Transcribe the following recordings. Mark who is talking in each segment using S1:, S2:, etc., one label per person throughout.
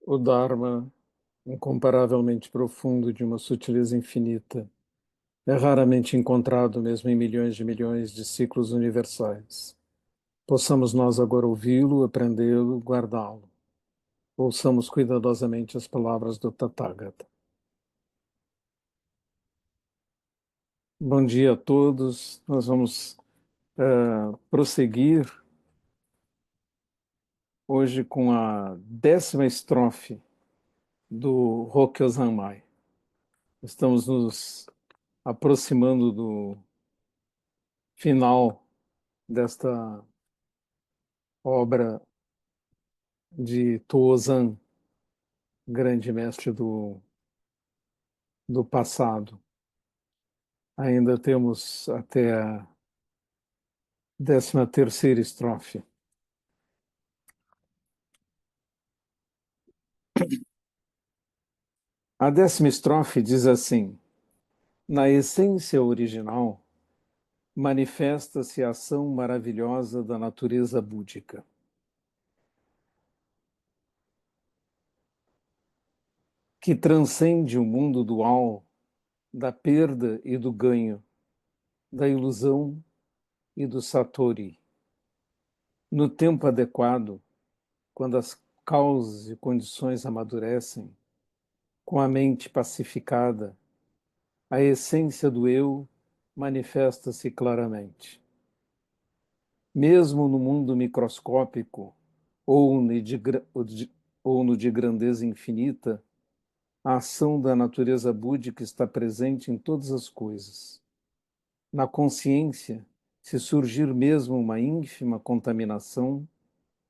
S1: O Dharma, incomparavelmente profundo, de uma sutileza infinita, é raramente encontrado mesmo em milhões de ciclos universais. Possamos nós agora ouvi-lo, aprendê-lo, guardá-lo. Ouçamos cuidadosamente as palavras do Tathagata. Bom dia a todos. Nós vamos prosseguir hoje com a 10ª estrofe do Rokyo Zanmai. Estamos nos aproximando do final desta obra de Tozan, grande mestre do passado. Ainda temos até a 13ª estrofe. A 10ª estrofe diz assim: na essência original, manifesta-se a ação maravilhosa da natureza búdica. Que transcende o mundo dual da perda e do ganho, da ilusão e do satori. No tempo adequado, quando as causas e condições amadurecem, com a mente pacificada, a essência do eu manifesta-se claramente. Mesmo no mundo microscópico ou no de grandeza infinita, a ação da natureza búdica está presente em todas as coisas. Na consciência, se surgir mesmo uma ínfima contaminação,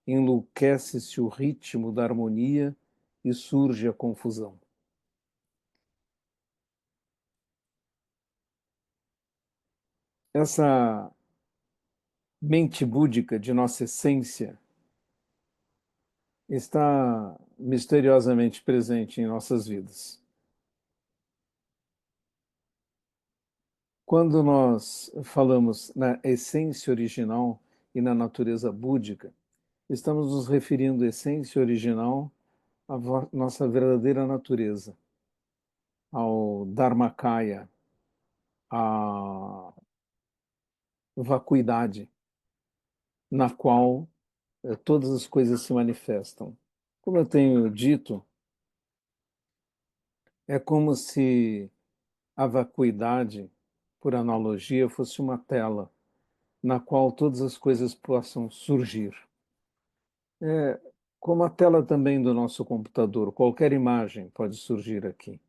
S1: enlouquece-se o ritmo da harmonia e surge a confusão. Essa mente búdica de nossa essência está misteriosamente presente em nossas vidas. Quando nós falamos na essência original e na natureza búdica, estamos nos referindo à essência original, à nossa verdadeira natureza, ao Dharmakaya, à vacuidade, na qual todas as coisas se manifestam. Como eu tenho dito, é como se a vacuidade, por analogia, fosse uma tela na qual todas as coisas possam surgir. É como a tela também do nosso computador, qualquer imagem pode surgir aqui.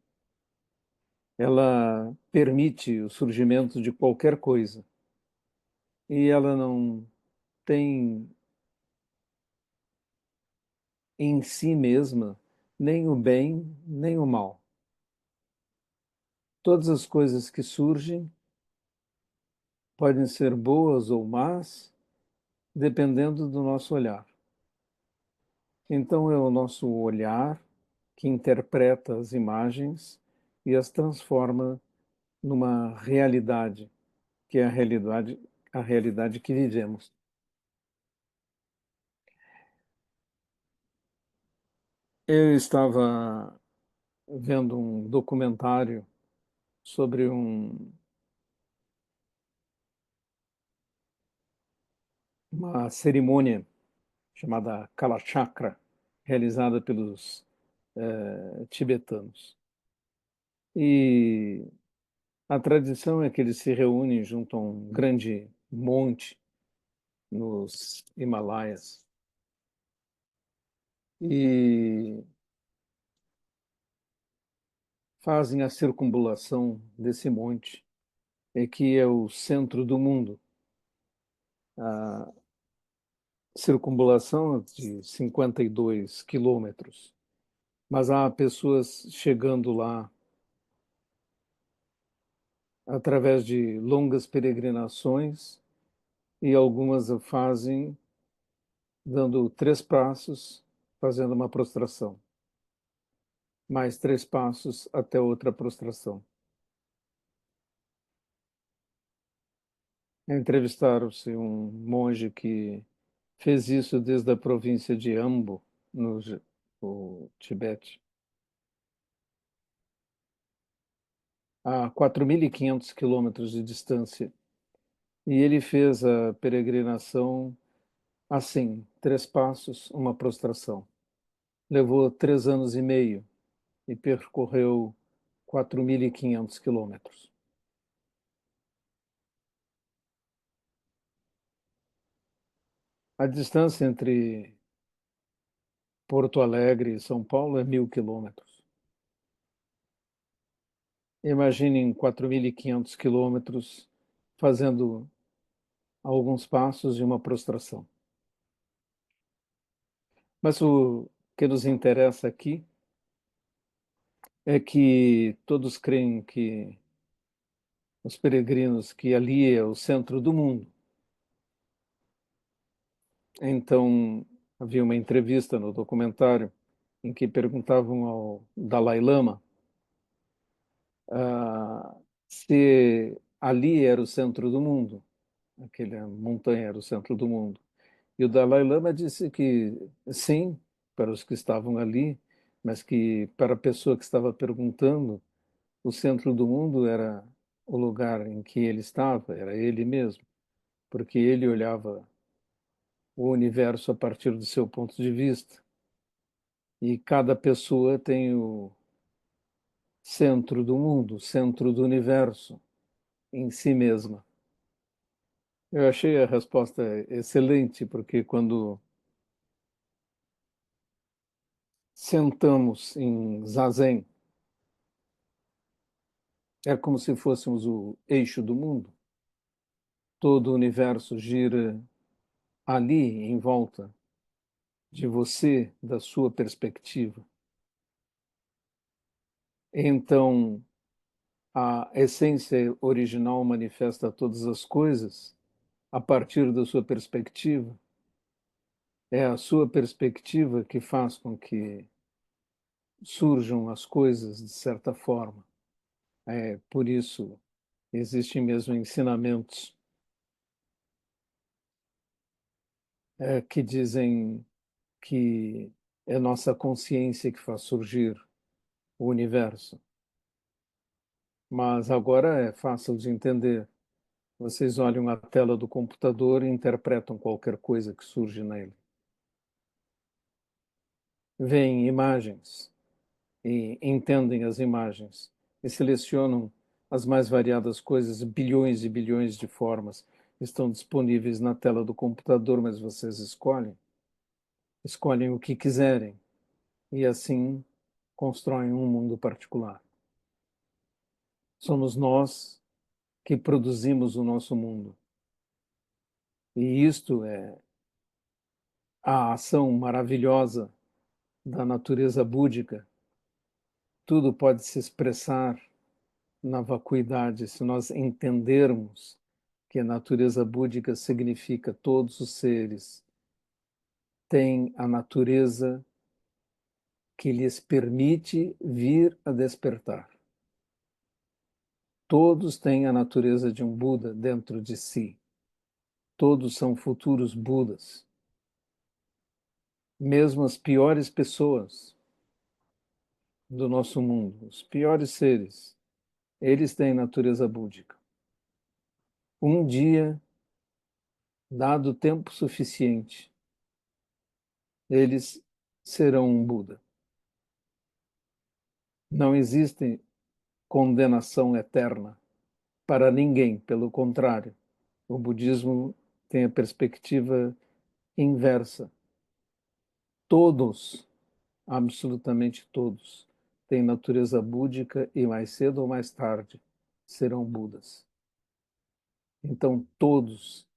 S1: Ela permite o surgimento de qualquer coisa e ela não tem em si mesma nem o bem nem o mal. Todas as coisas que surgem podem ser boas ou más, dependendo do nosso olhar. Então é o nosso olhar que interpreta as imagens e as transforma numa realidade, que é a realidade que vivemos. Eu estava vendo um documentário sobre uma cerimônia chamada Kalachakra, realizada pelos tibetanos. E a tradição é que eles se reúnem junto a um grande monte nos Himalaias e fazem a circunvalação desse monte, que é o centro do mundo. A circunvalação de 52 quilômetros, mas há pessoas chegando lá através de longas peregrinações e algumas o fazem dando 3 passos, fazendo uma prostração. Mais 3 passos até outra prostração. Entrevistaram-se um monge que fez isso desde a província de Ambo, no Tibete, a 4.500 quilômetros de distância. E ele fez a peregrinação assim, 3 passos, uma prostração. Levou 3 anos e meio e percorreu 4.500 quilômetros. A distância entre Porto Alegre e São Paulo é 1.000 quilômetros. Imaginem 4.500 quilômetros fazendo alguns passos e uma prostração. Mas o que nos interessa aqui é que todos creem que os peregrinos, que ali é o centro do mundo. Então, havia uma entrevista no documentário em que perguntavam ao Dalai Lama se ali era o centro do mundo, aquela montanha era o centro do mundo. E o Dalai Lama disse que sim, para os que estavam ali, mas que para a pessoa que estava perguntando, o centro do mundo era o lugar em que ele estava, era ele mesmo, porque ele olhava o universo a partir do seu ponto de vista. E cada pessoa tem o centro do mundo, centro do universo em si mesma. Eu achei a resposta excelente, porque quando sentamos em zazen, é como se fôssemos o eixo do mundo. Todo o universo gira ali em volta de você, da sua perspectiva. Então, a essência original manifesta todas as coisas a partir da sua perspectiva. É a sua perspectiva que faz com que surjam as coisas de certa forma. É por isso existem mesmo ensinamentos que dizem que é nossa consciência que faz surgir o universo. Mas agora é fácil de entender. Vocês olham a tela do computador e interpretam qualquer coisa que surge nele. Veem imagens e entendem as imagens e selecionam as mais variadas coisas, bilhões e bilhões de formas estão disponíveis na tela do computador, mas vocês escolhem o que quiserem e assim constroem um mundo particular. Somos nós que produzimos o nosso mundo. E isto é a ação maravilhosa da natureza búdica. Tudo pode se expressar na vacuidade se nós entendermos que a natureza búdica significa todos os seres têm a natureza que lhes permite vir a despertar. Todos têm a natureza de um Buda dentro de si. Todos são futuros Budas. Mesmo as piores pessoas do nosso mundo, os piores seres, eles têm natureza búdica. Um dia, dado tempo suficiente, eles serão um Buda. Não existe condenação eterna para ninguém, pelo contrário. O budismo tem a perspectiva inversa. Todos, absolutamente todos, têm natureza búdica e mais cedo ou mais tarde serão Budas. Então todos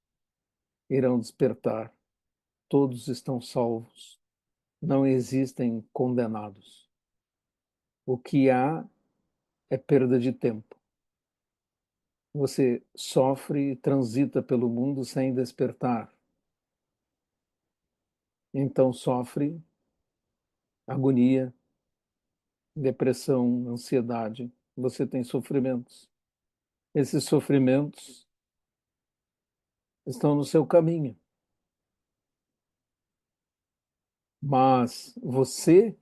S1: irão despertar, todos estão salvos, não existem condenados. O que há é perda de tempo. Você sofre e transita pelo mundo sem despertar. Então sofre agonia, depressão, ansiedade. Você tem sofrimentos. Esses sofrimentos estão no seu caminho, mas você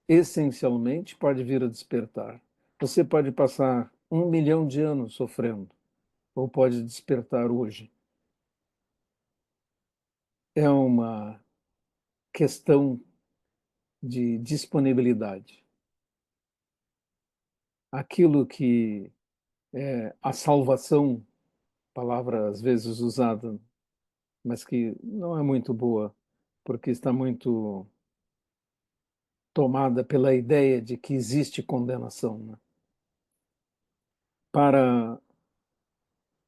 S1: essencialmente pode vir a despertar. Você pode passar 1 milhão de anos sofrendo, ou pode despertar hoje. É uma questão de disponibilidade. Aquilo que é a salvação, palavra às vezes usada, mas que não é muito boa, porque está muito tomada pela ideia de que existe condenação, né? Para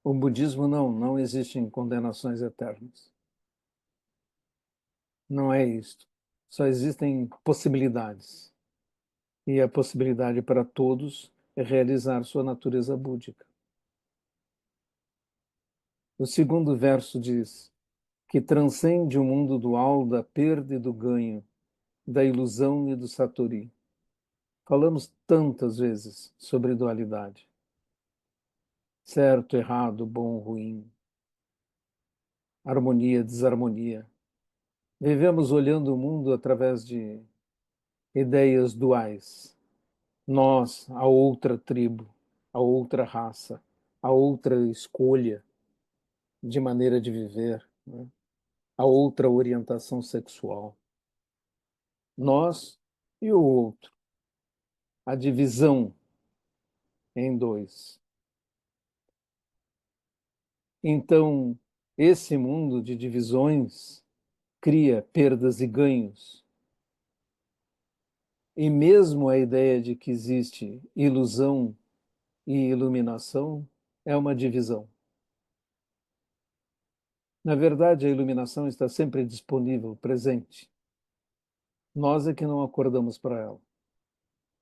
S1: o budismo, não existem condenações eternas. Não é isto. Só existem possibilidades. E a possibilidade para todos é realizar sua natureza búdica. O segundo verso diz que transcende o mundo dual da perda e do ganho, da ilusão e do satori. Falamos tantas vezes sobre dualidade. Certo, errado, bom, ruim, harmonia, desarmonia. Vivemos olhando o mundo através de ideias duais. Nós, a outra tribo, a outra raça, a outra escolha de maneira de viver, né? A outra orientação sexual. Nós e o outro. A divisão em dois. Então, esse mundo de divisões cria perdas e ganhos. E mesmo a ideia de que existe ilusão e iluminação é uma divisão. Na verdade, a iluminação está sempre disponível, presente. Nós é que não acordamos para ela.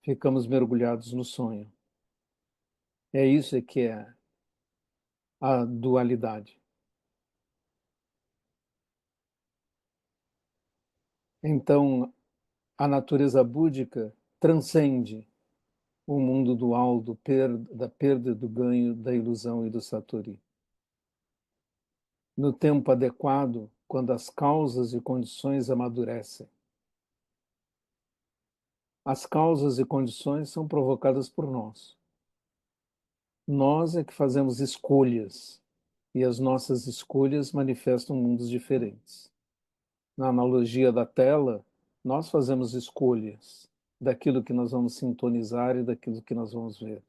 S1: Ficamos mergulhados no sonho. É isso que é a dualidade. Então, a natureza búdica transcende o mundo dual da perda e do ganho, da ilusão e do satori. No tempo adequado, quando as causas e condições amadurecem. As causas e condições são provocadas por nós. Nós é que fazemos escolhas, e as nossas escolhas manifestam mundos diferentes. Na analogia da tela, nós fazemos escolhas daquilo que nós vamos sintonizar e daquilo que nós vamos ver.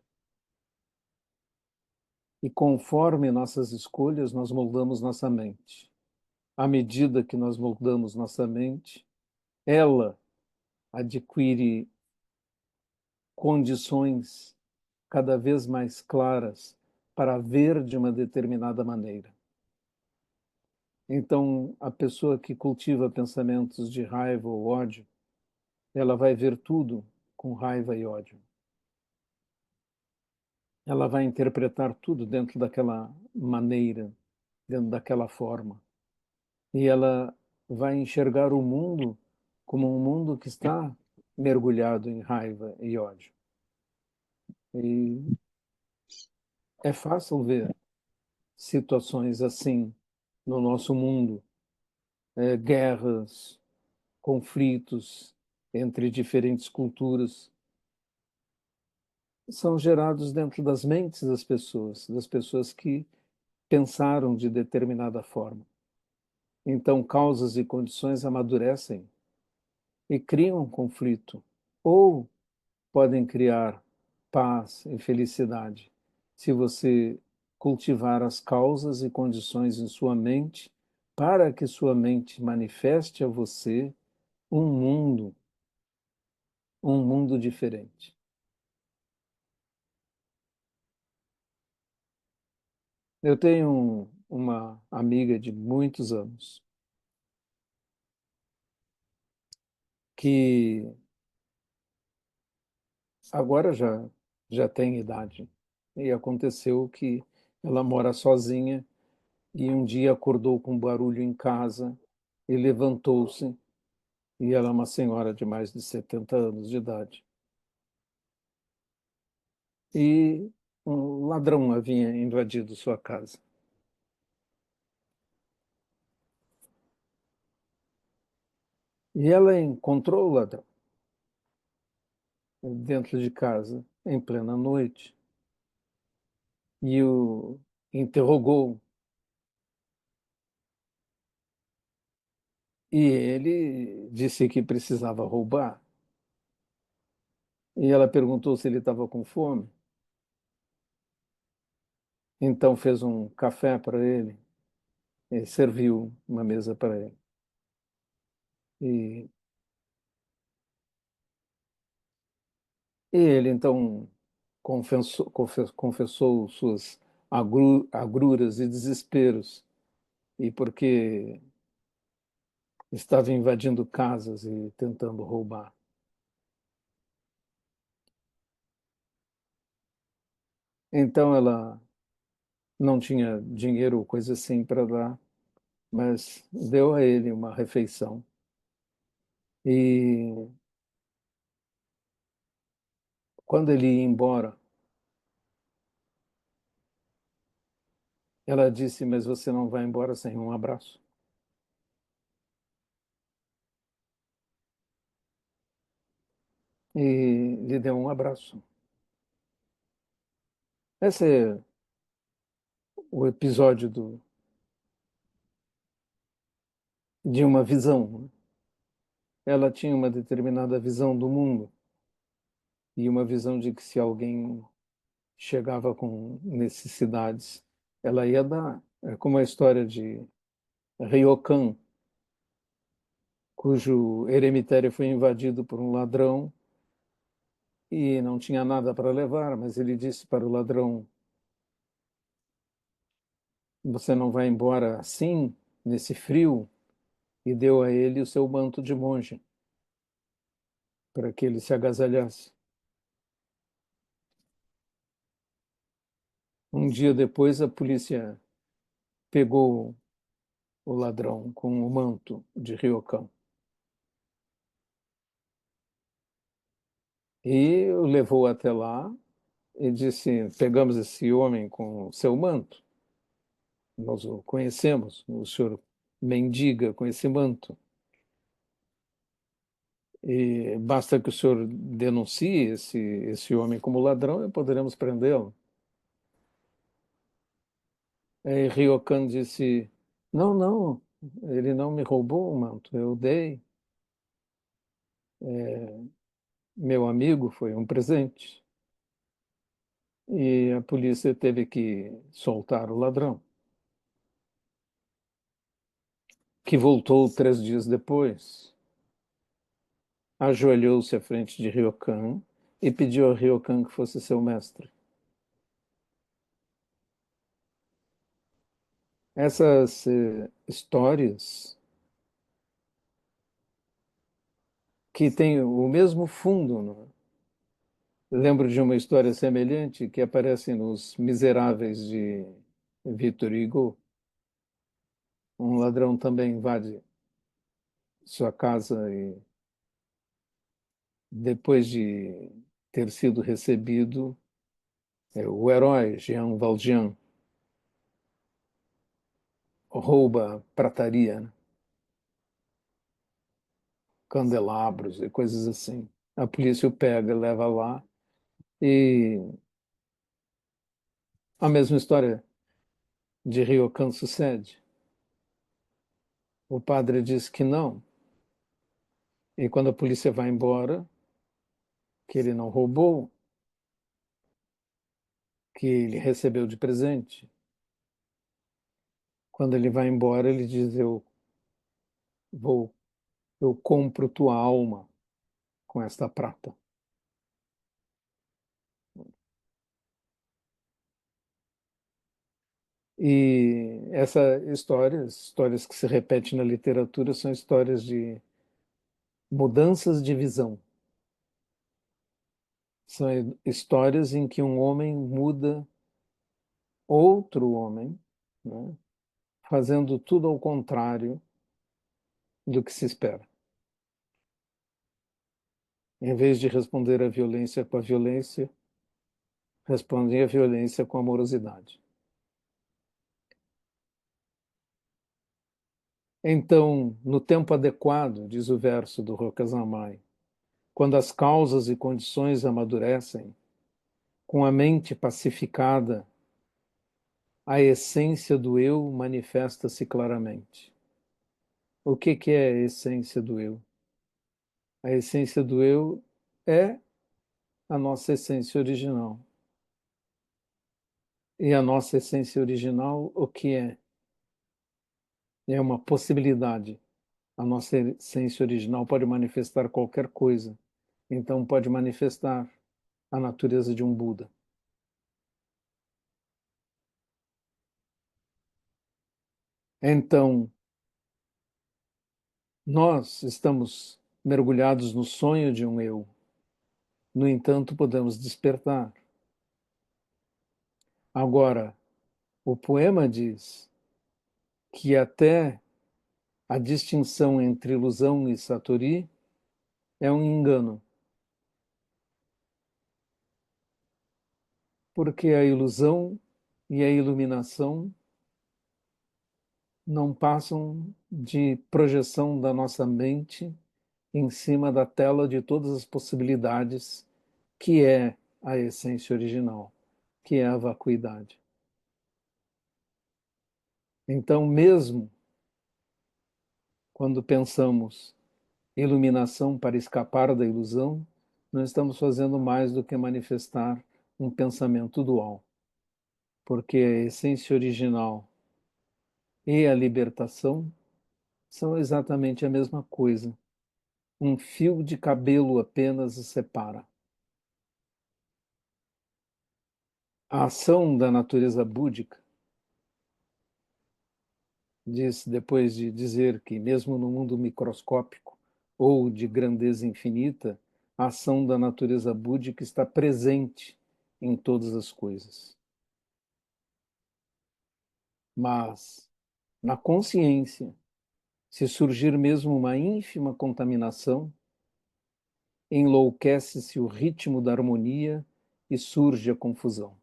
S1: E conforme nossas escolhas, nós moldamos nossa mente. À medida que nós moldamos nossa mente, ela adquire condições cada vez mais claras para ver de uma determinada maneira. Então, a pessoa que cultiva pensamentos de raiva ou ódio, ela vai ver tudo com raiva e ódio. Ela vai interpretar tudo dentro daquela maneira, dentro daquela forma. E ela vai enxergar o mundo como um mundo que está mergulhado em raiva e ódio. E é fácil ver situações assim no nosso mundo, guerras, conflitos entre diferentes culturas, são gerados dentro das mentes das pessoas que pensaram de determinada forma. Então, causas e condições amadurecem e criam um conflito, ou podem criar paz e felicidade, se você cultivar as causas e condições em sua mente, para que sua mente manifeste a você um mundo diferente. Eu tenho uma amiga de muitos anos que agora já tem idade. E aconteceu que ela mora sozinha e um dia acordou com barulho em casa e levantou-se, e ela é uma senhora de mais de 70 anos de idade. E um ladrão havia invadido sua casa. E ela encontrou o ladrão dentro de casa, em plena noite, e o interrogou. E ele disse que precisava roubar. E ela perguntou se ele estava com fome. Então fez um café para ele e serviu uma mesa para ele. E, e ele então confessou suas agruras e desesperos, e porque estava invadindo casas e tentando roubar. Então ela não tinha dinheiro ou coisa assim para dar, mas deu a ele uma refeição. E quando ele ia embora, ela disse: Mas você não vai embora sem um abraço. E lhe deu um abraço. Esse é o episódio de uma visão, né? Ela tinha uma determinada visão do mundo e uma visão de que se alguém chegava com necessidades, ela ia dar. É como a história de Ryokan, cujo eremitério foi invadido por um ladrão e não tinha nada para levar, mas ele disse para o ladrão: Você não vai embora assim, nesse frio? E deu a ele o seu manto de monge, para que ele se agasalhasse. Um dia depois, a polícia pegou o ladrão com o manto de Ryokan e o levou até lá e disse: Pegamos esse homem com o seu manto, nós o conhecemos, o senhor mendiga com esse manto. E basta que o senhor denuncie esse homem como ladrão e poderemos prendê-lo. Aí Ryokan disse: Não, não, ele não me roubou o manto, eu dei. Meu amigo foi um presente. E a polícia teve que soltar o ladrão, que voltou 3 dias depois, ajoelhou-se à frente de Ryokan e pediu a Ryokan que fosse seu mestre. Essas histórias que têm o mesmo fundo, né? Lembro de uma história semelhante que aparece nos Miseráveis de Victor Hugo. Um ladrão também invade sua casa e, depois de ter sido recebido, o herói Jean Valjean rouba prataria, né? Candelabros e coisas assim. A polícia o pega, leva lá e a mesma história de Ryokan sucede. O padre diz que não, e quando a polícia vai embora, que ele não roubou, que ele recebeu de presente. Quando ele vai embora, ele diz: vou, eu compro tua alma com esta prata. E essa história, histórias que se repetem na literatura, são histórias de mudanças de visão. São histórias em que um homem muda outro homem, né, fazendo tudo ao contrário do que se espera. Em vez de responder à violência com a violência, respondem à violência com amorosidade. Então, no tempo adequado, diz o verso do Rokazamai, quando as causas e condições amadurecem, com a mente pacificada, a essência do eu manifesta-se claramente. O que é a essência do eu? A essência do eu é a nossa essência original. E a nossa essência original, o que é? É uma possibilidade. A nossa essência original pode manifestar qualquer coisa. Então, pode manifestar a natureza de um Buda. Então, nós estamos mergulhados no sonho de um eu. No entanto, podemos despertar. Agora, o poema diz que até a distinção entre ilusão e satori é um engano, porque a ilusão e a iluminação não passam de projeção da nossa mente em cima da tela de todas as possibilidades que é a essência original, que é a vacuidade. Então, mesmo quando pensamos iluminação para escapar da ilusão, não estamos fazendo mais do que manifestar um pensamento dual, porque a essência original e a libertação são exatamente a mesma coisa. Um fio de cabelo apenas os separa. A ação da natureza búdica diz, depois de dizer que, mesmo no mundo microscópico ou de grandeza infinita, a ação da natureza búdica está presente em todas as coisas. Mas, na consciência, se surgir mesmo uma ínfima contaminação, enlouquece-se o ritmo da harmonia e surge a confusão.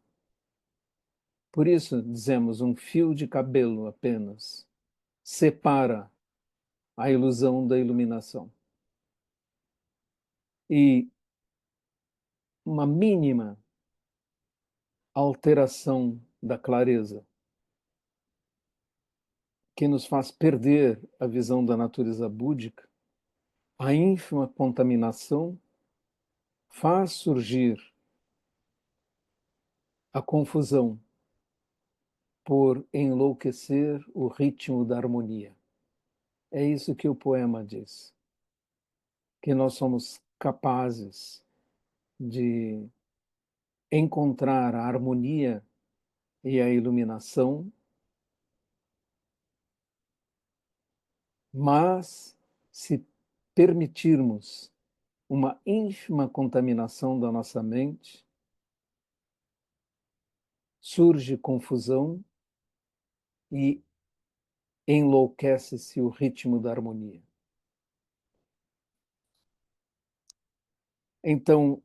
S1: Por isso, dizemos, um fio de cabelo apenas separa a ilusão da iluminação. E uma mínima alteração da clareza que nos faz perder a visão da natureza búdica, a ínfima contaminação faz surgir a confusão por enlouquecer o ritmo da harmonia. É isso que o poema diz, que nós somos capazes de encontrar a harmonia e a iluminação, mas se permitirmos uma ínfima contaminação da nossa mente, surge confusão e enlouquece-se o ritmo da harmonia. Então,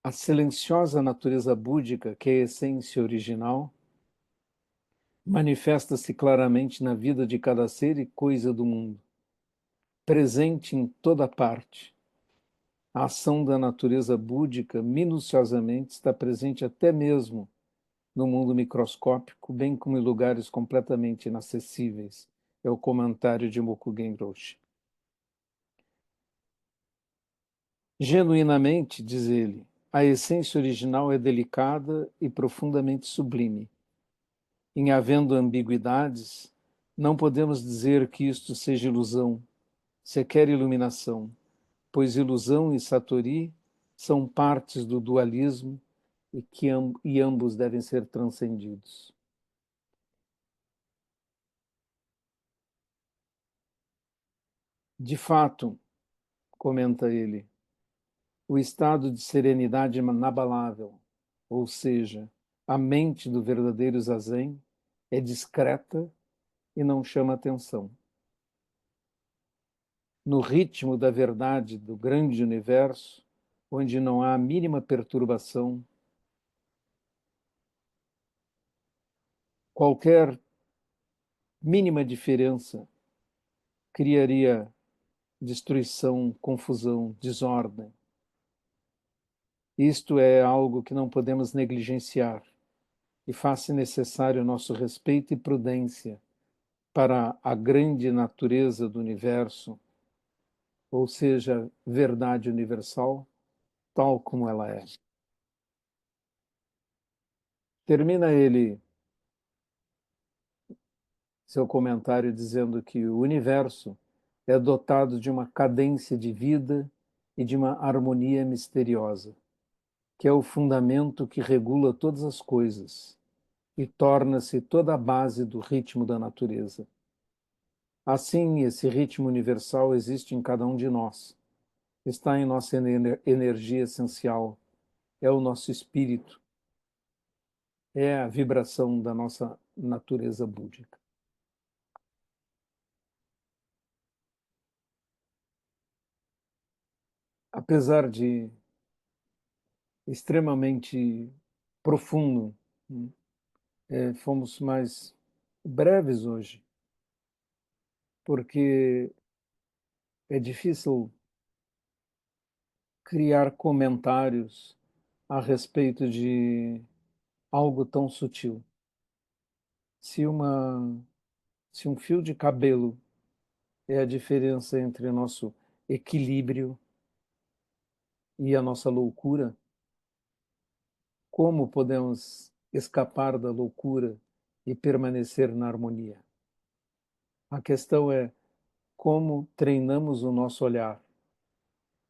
S1: a silenciosa natureza búdica, que é a essência original, manifesta-se claramente na vida de cada ser e coisa do mundo, presente em toda parte. A ação da natureza búdica, minuciosamente, está presente até mesmo no mundo microscópico, bem como em lugares completamente inacessíveis. É o comentário de Mokugen Roshi. Genuinamente, diz ele, a essência original é delicada e profundamente sublime. Em havendo ambiguidades, não podemos dizer que isto seja ilusão, sequer iluminação, pois ilusão e satori são partes do dualismo e ambos devem ser transcendidos. De fato, comenta ele, o estado de serenidade inabalável, ou seja, a mente do verdadeiro zazen, é discreta e não chama atenção. no ritmo da verdade do grande universo, onde não há a mínima perturbação, qualquer mínima diferença criaria destruição, confusão, desordem. Isto é algo que não podemos negligenciar e faz-se necessário nosso respeito e prudência para a grande natureza do universo, ou seja, verdade universal, tal como ela é. Termina ele seu comentário dizendo que o universo é dotado de uma cadência de vida e de uma harmonia misteriosa, que é o fundamento que regula todas as coisas e torna-se toda a base do ritmo da natureza. Assim, esse ritmo universal existe em cada um de nós, está em nossa energia essencial, é o nosso espírito, é a vibração da nossa natureza búdica. Apesar de extremamente profundo, fomos mais breves hoje, porque é difícil criar comentários a respeito de algo tão sutil. Se uma, se um fio de cabelo é a diferença entre nosso equilíbrio e a nossa loucura, como podemos escapar da loucura e permanecer na harmonia? A questão é como treinamos o nosso olhar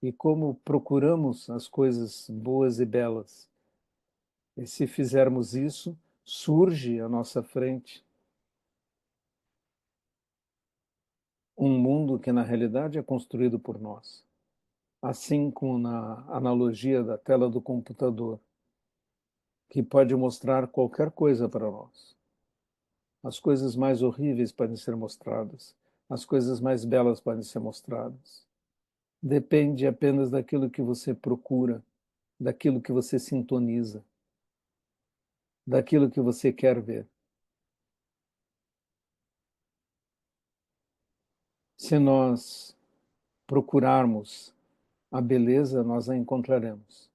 S1: e como procuramos as coisas boas e belas. E se fizermos isso, surge à nossa frente um mundo que na realidade é construído por nós. Assim como na analogia da tela do computador, que pode mostrar qualquer coisa para nós. As coisas mais horríveis podem ser mostradas, as coisas mais belas podem ser mostradas. Depende apenas daquilo que você procura, daquilo que você sintoniza, daquilo que você quer ver. Se nós procurarmos a beleza, nós a encontraremos.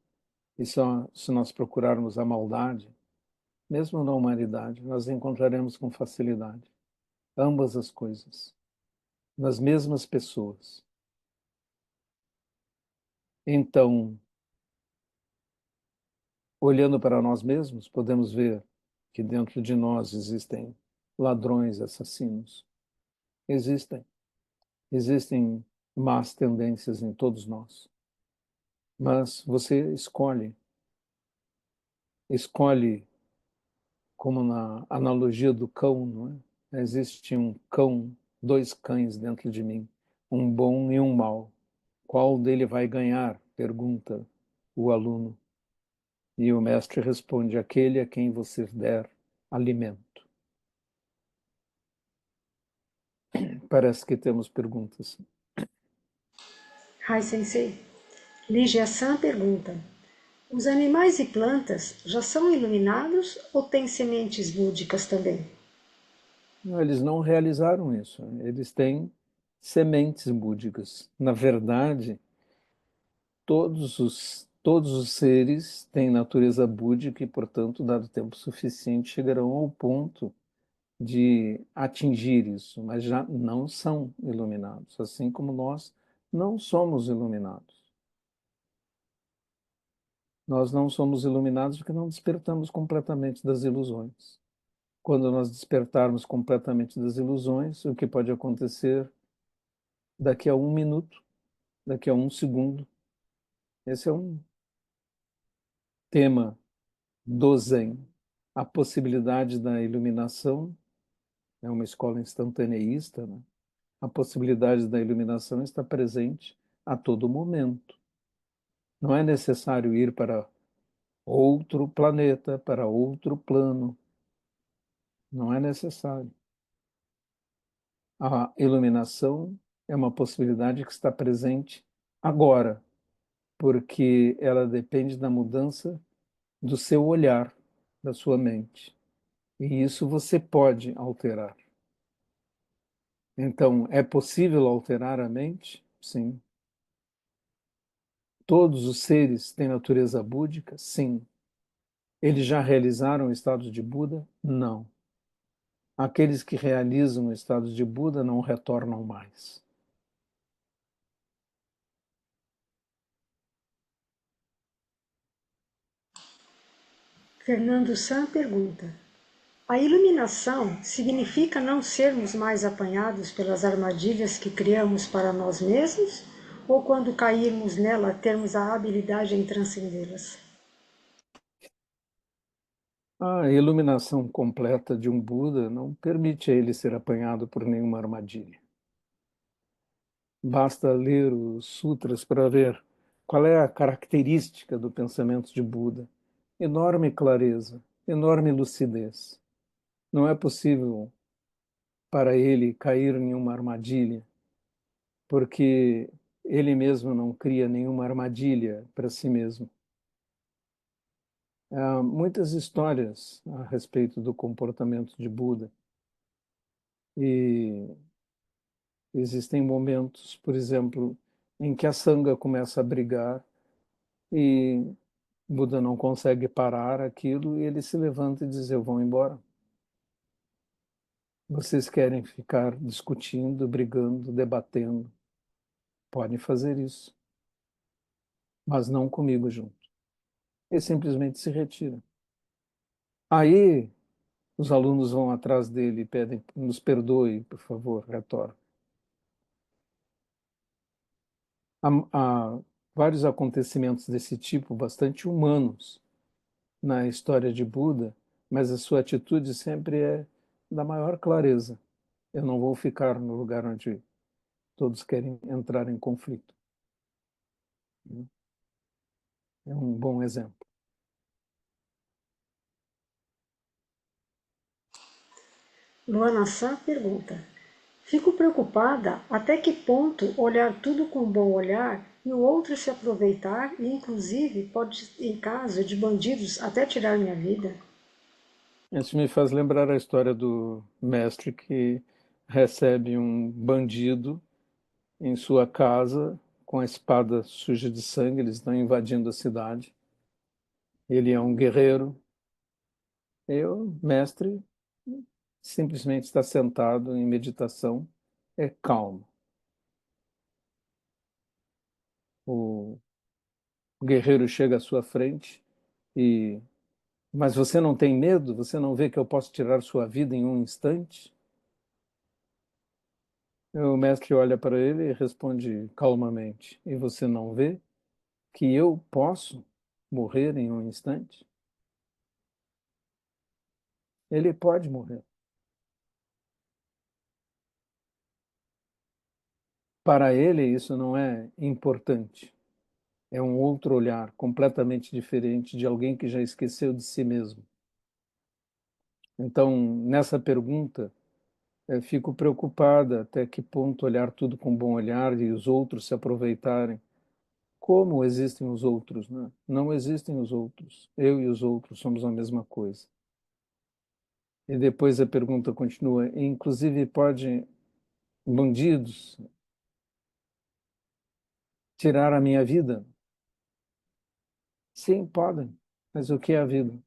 S1: E só se nós procurarmos a maldade, mesmo na humanidade, nós a encontraremos com facilidade. Ambas as coisas, nas mesmas pessoas. Então, olhando para nós mesmos, podemos ver que dentro de nós existem ladrões, assassinos. Existem. Existem más tendências em todos nós. Mas você escolhe como na analogia do cão, não é? Existe um cão, dois cães dentro de mim, um bom e um mau. Qual dele vai ganhar? Pergunta o aluno. E o mestre responde: aquele a quem você der alimento. Parece que temos perguntas.
S2: Hai Sensei, Ligia San pergunta: os animais e plantas já são iluminados ou têm sementes búdicas também?
S1: Não, eles não realizaram isso. Eles têm sementes búdicas. Na verdade, todos os seres têm natureza búdica e, portanto, dado tempo suficiente, chegarão ao ponto de atingir isso, mas já não são iluminados, assim como nós não somos iluminados. Nós não somos iluminados porque não despertamos completamente das ilusões. Quando nós despertarmos completamente das ilusões, o que pode acontecer daqui a um minuto, daqui a um segundo? Esse é um tema do Zen. A possibilidade da iluminação é uma escola instantaneísta, né? A possibilidade da iluminação está presente a todo momento. Não é necessário ir para outro planeta, para outro plano. Não é necessário. A iluminação É uma possibilidade que está presente agora, porque ela depende da mudança do seu olhar, da sua mente. E isso você pode alterar. Então, é possível alterar a mente? Sim. Todos os seres têm natureza búdica? Sim. Eles já realizaram o estado de Buda? Não. Aqueles que realizam o estado de Buda não retornam mais.
S2: Fernando San pergunta: a iluminação significa não sermos mais apanhados pelas armadilhas que criamos para nós mesmos? Ou quando cairmos nela, termos a habilidade em transcendê-las?
S1: A iluminação completa de um Buda não permite a ele ser apanhado por nenhuma armadilha. Basta ler os sutras para ver qual é a característica do pensamento de Buda. Enorme clareza, enorme lucidez. Não é possível para ele cair em uma armadilha, porque ele mesmo não cria nenhuma armadilha para si mesmo. Há muitas histórias a respeito do comportamento de Buda e existem momentos, por exemplo, em que a sanga começa a brigar e Buda não consegue parar aquilo e ele se levanta e diz: eu vou embora. Vocês querem ficar discutindo, brigando, debatendo? Podem fazer isso, mas não comigo junto. Ele simplesmente se retira. Aí os alunos vão atrás dele e pedem: nos perdoe, por favor, retorne. Há vários acontecimentos desse tipo, bastante humanos, na história de Buda, mas a sua atitude sempre é da maior clareza. Eu não vou ficar no lugar onde todos querem entrar em conflito. É um bom exemplo.
S2: Luana San pergunta: fico preocupada até que ponto olhar tudo com um bom olhar e o outro se aproveitar e, inclusive, pode, em caso de bandidos, até tirar minha vida.
S1: Isso me faz lembrar a história do mestre que recebe um bandido em sua casa com a espada suja de sangue, eles estão invadindo a cidade. Ele é um guerreiro. E o mestre simplesmente está sentado em meditação, é calmo. O guerreiro chega à sua frente e: mas você não tem medo? Você não vê que eu posso tirar sua vida em um instante? O mestre olha para ele e responde calmamente: e você não vê que eu posso morrer em um instante? Ele pode morrer. Para ele, isso não é importante. É um outro olhar completamente diferente de alguém que já esqueceu de si mesmo. Então, nessa pergunta, eu fico preocupada até que ponto olhar tudo com bom olhar e os outros se aproveitarem. Como existem os outros, né? Não existem os outros. Eu e os outros somos a mesma coisa. E depois a pergunta continua: inclusive pode bandidos tirar a minha vida? Sim, podem. Mas o que é a vida?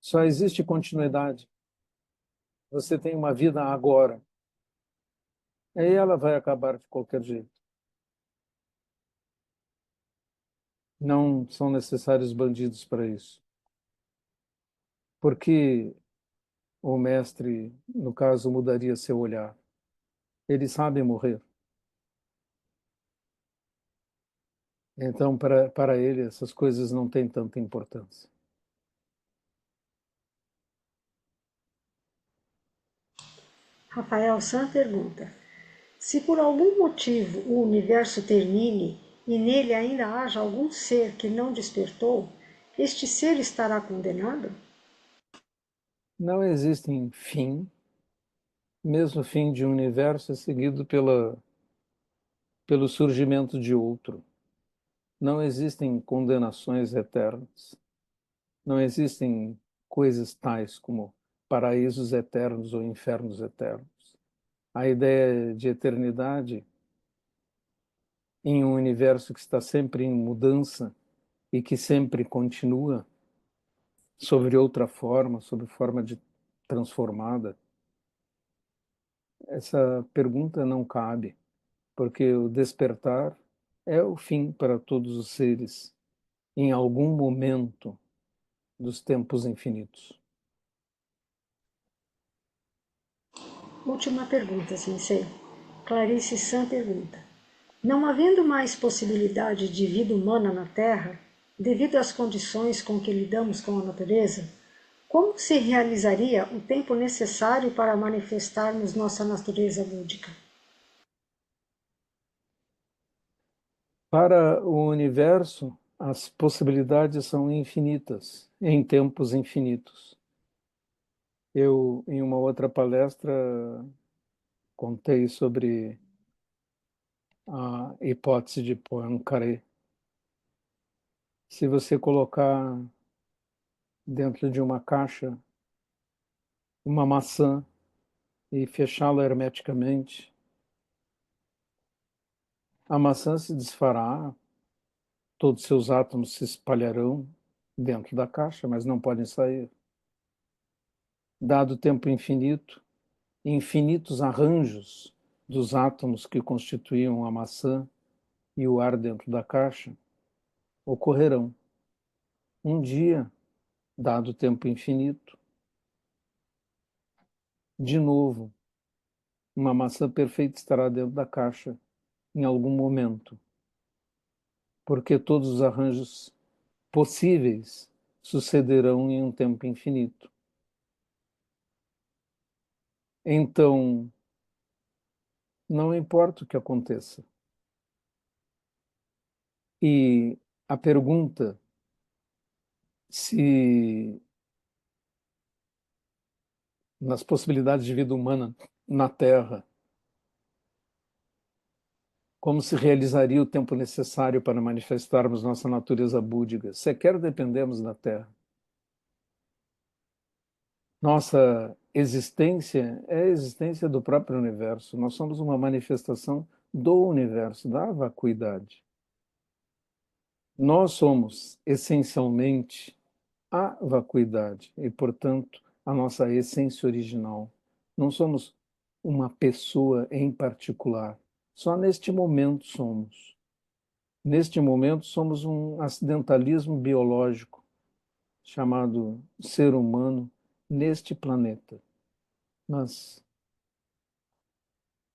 S1: Só existe continuidade. Você tem uma vida agora. Aí ela vai acabar de qualquer jeito. Não são necessários bandidos para isso. Porque o mestre, no caso, mudaria seu olhar. Ele sabe morrer. Então, para ele, essas coisas não têm tanta importância.
S2: Rafael San pergunta: se por algum motivo o universo termine e nele ainda haja algum ser que não despertou, este ser estará condenado?
S1: Não existe fim, mesmo fim de um universo é seguido pelo surgimento de outro. Não existem condenações eternas. Não existem coisas tais como paraísos eternos ou infernos eternos. A ideia de eternidade em um universo que está sempre em mudança e que sempre continua sobre outra forma, sob forma de transformada, essa pergunta não cabe, porque o despertar é o fim para todos os seres em algum momento dos tempos infinitos.
S2: Última pergunta, Sensei. Clarice San pergunta: não havendo mais possibilidade de vida humana na Terra, devido às condições com que lidamos com a natureza, como se realizaria o tempo necessário para manifestarmos nossa natureza búdica?
S1: Para o universo, as possibilidades são infinitas, em tempos infinitos. Eu, em uma outra palestra, contei sobre a hipótese de Poincaré. Se você colocar dentro de uma caixa uma maçã e fechá-la hermeticamente, a maçã se desfará, todos seus átomos se espalharão dentro da caixa, mas não podem sair. Dado o tempo infinito, infinitos arranjos dos átomos que constituíam a maçã e o ar dentro da caixa ocorrerão. Um dia, dado o tempo infinito, de novo, uma maçã perfeita estará dentro da caixa em algum momento, porque todos os arranjos possíveis sucederão em um tempo infinito. Então, não importa o que aconteça. E a pergunta se nas possibilidades de vida humana na Terra, como se realizaria o tempo necessário para manifestarmos nossa natureza búdica, sequer dependemos da Terra. Nossa existência é a existência do próprio universo. Nós somos uma manifestação do universo, da vacuidade. Nós somos essencialmente a vacuidade e, portanto, a nossa essência original. Não somos uma pessoa em particular. Só neste momento somos. Neste momento somos um acidentalismo biológico chamado ser humano neste planeta. Mas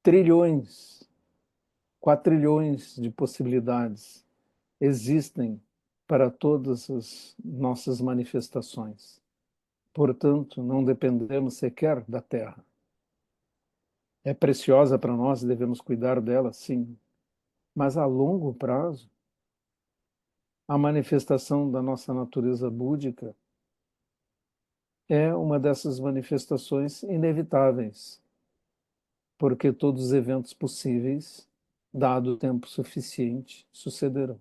S1: trilhões, quatrilhões de possibilidades existem para todas as nossas manifestações. Portanto, não dependemos sequer da Terra. É preciosa para nós e devemos cuidar dela, sim. Mas a longo prazo, a manifestação da nossa natureza búdica é uma dessas manifestações inevitáveis, porque todos os eventos possíveis, dado o tempo suficiente, sucederão.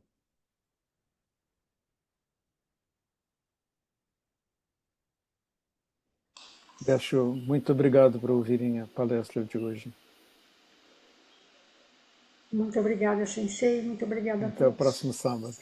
S1: Deixo muito obrigado por ouvirem a palestra de hoje.
S2: Muito obrigada, Sensei. Muito obrigada a
S1: Até o
S2: todos.
S1: próximo sábado.